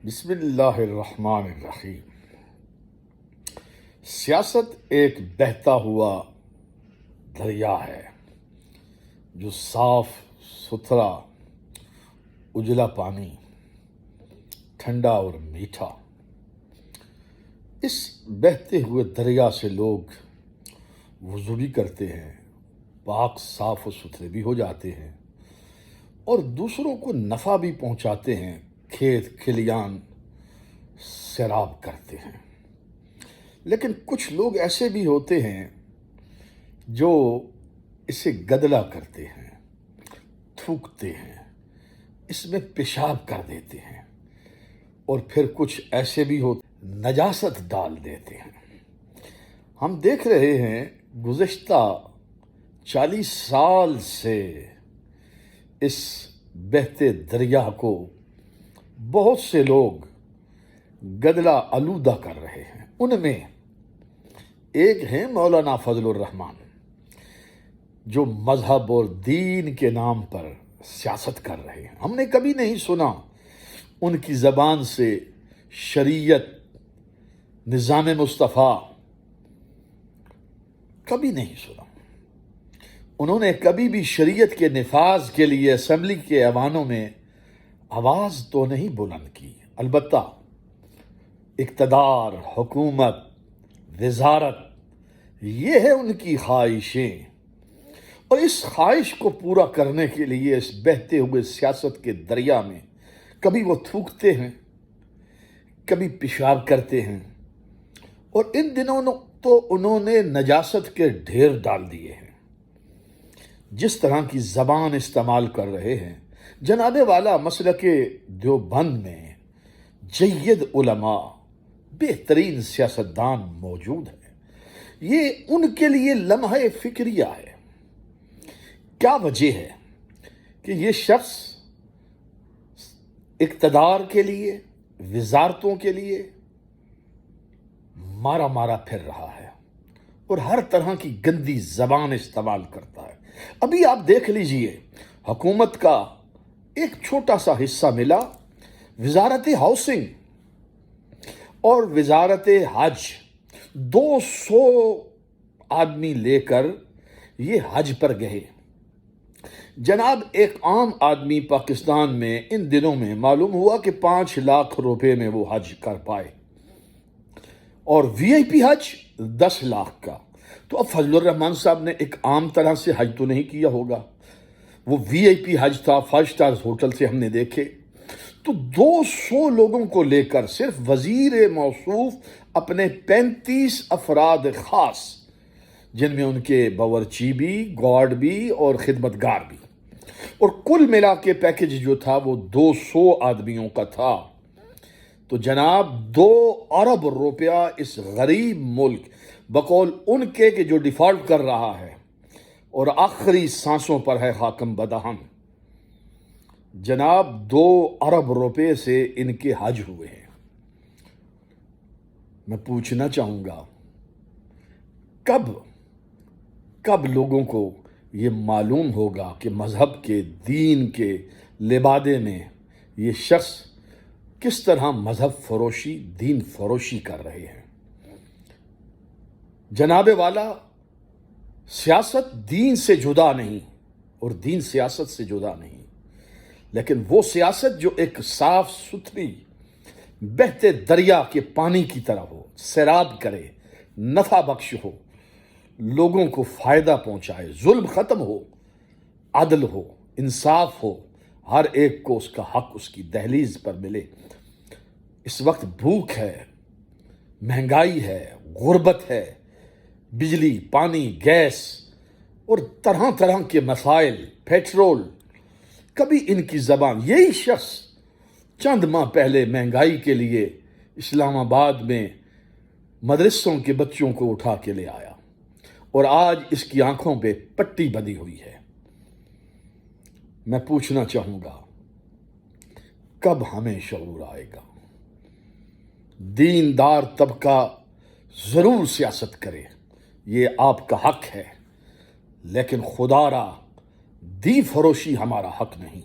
بسم اللہ الرحمن الرحیم۔ سیاست ایک بہتا ہوا دریا ہے جو صاف ستھرا اجلا پانی، ٹھنڈا اور میٹھا۔ اس بہتے ہوئے دریا سے لوگ وضو بھی کرتے ہیں، پاک صاف و ستھرے بھی ہو جاتے ہیں اور دوسروں کو نفع بھی پہنچاتے ہیں، کھیت کھلیان سیراب کرتے ہیں۔ لیکن کچھ لوگ ایسے بھی ہوتے ہیں جو اسے گدلا کرتے ہیں، تھوکتے ہیں، اس میں پیشاب کر دیتے ہیں، اور پھر کچھ ایسے بھی ہوتے نجاست ڈال دیتے ہیں۔ ہم دیکھ رہے ہیں گزشتہ 40 سال سے اس بہتے دریا کو بہت سے لوگ گدلا آلودہ کر رہے ہیں۔ ان میں ایک ہیں مولانا فضل الرحمان، جو مذہب اور دین کے نام پر سیاست کر رہے ہیں۔ ہم نے کبھی نہیں سنا ان کی زبان سے شریعت، نظام مصطفیٰ، کبھی نہیں سنا۔ انہوں نے کبھی بھی شریعت کے نفاذ کے لیے اسمبلی کے ایوانوں میں آواز تو نہیں بلند کی۔ البتہ اقتدار، حکومت، وزارت، یہ ہے ان کی خواہشیں، اور اس خواہش کو پورا کرنے کے لیے اس بہتے ہوئے سیاست کے دریا میں کبھی وہ تھوکتے ہیں، کبھی پیشاب کرتے ہیں، اور ان دنوں تو انہوں نے نجاست کے ڈھیر ڈال دیے ہیں۔ جس طرح کی زبان استعمال کر رہے ہیں، جناب والا مسلک دیوبند میں جید علماء، بہترین سیاستدان موجود ہیں۔ یہ ان کے لیے لمحہ فکریہ ہے۔ کیا وجہ ہے کہ یہ شخص اقتدار کے لیے، وزارتوں کے لیے مارا مارا پھر رہا ہے اور ہر طرح کی گندی زبان استعمال کرتا ہے؟ ابھی آپ دیکھ لیجئے، حکومت کا ایک چھوٹا سا حصہ ملا وزارت ہاؤسنگ اور وزارت حج، 200 آدمی لے کر یہ حج پر گئے۔ جناب ایک عام آدمی پاکستان میں ان دنوں میں معلوم ہوا کہ 5 لاکھ روپے میں وہ حج کر پائے، اور وی آئی پی حج 10 لاکھ کا۔ تو اب فضل الرحمان صاحب نے ایک عام طرح سے حج تو نہیں کیا ہوگا، وہ وی آئی پی حج تھا، 5 سٹار ہوٹل سے ہم نے دیکھے۔ تو 200 لوگوں کو لے کر صرف وزیر موصوف اپنے 35 افراد خاص، جن میں ان کے باورچی بھی، گارڈ بھی اور خدمتگار بھی، اور کل ملا کے پیکج جو تھا وہ 200 آدمیوں کا تھا۔ تو جناب 2 ارب روپیہ اس غریب ملک، بقول ان کے کہ جو ڈیفالٹ کر رہا ہے اور آخری سانسوں پر ہے حاکم بدہن، جناب 2 ارب روپے سے ان کے حج ہوئے ہیں۔ میں پوچھنا چاہوں گا، کب لوگوں کو یہ معلوم ہوگا کہ مذہب کے، دین کے لبادے میں یہ شخص کس طرح مذہب فروشی، دین فروشی کر رہے ہیں؟ جناب والا، سیاست دین سے جدا نہیں اور دین سیاست سے جدا نہیں، لیکن وہ سیاست جو ایک صاف ستھری بہتے دریا کے پانی کی طرح ہو، سیراب کرے، نفع بخش ہو، لوگوں کو فائدہ پہنچائے، ظلم ختم ہو، عدل ہو، انصاف ہو، ہر ایک کو اس کا حق اس کی دہلیز پر ملے۔ اس وقت بھوک ہے، مہنگائی ہے، غربت ہے، بجلی، پانی، گیس اور طرح طرح کے مسائل، پیٹرول۔ کبھی ان کی زبان، یہی شخص چند ماہ پہلے مہنگائی کے لیے اسلام آباد میں مدرسوں کے بچوں کو اٹھا کے لے آیا، اور آج اس کی آنکھوں پہ پٹی بندھی ہوئی ہے۔ میں پوچھنا چاہوں گا، کب ہمیں شعور آئے گا؟ دیندار طبقہ ضرور سیاست کرے، یہ آپ کا حق ہے، لیکن خدا را دین فروشی ہمارا حق نہیں۔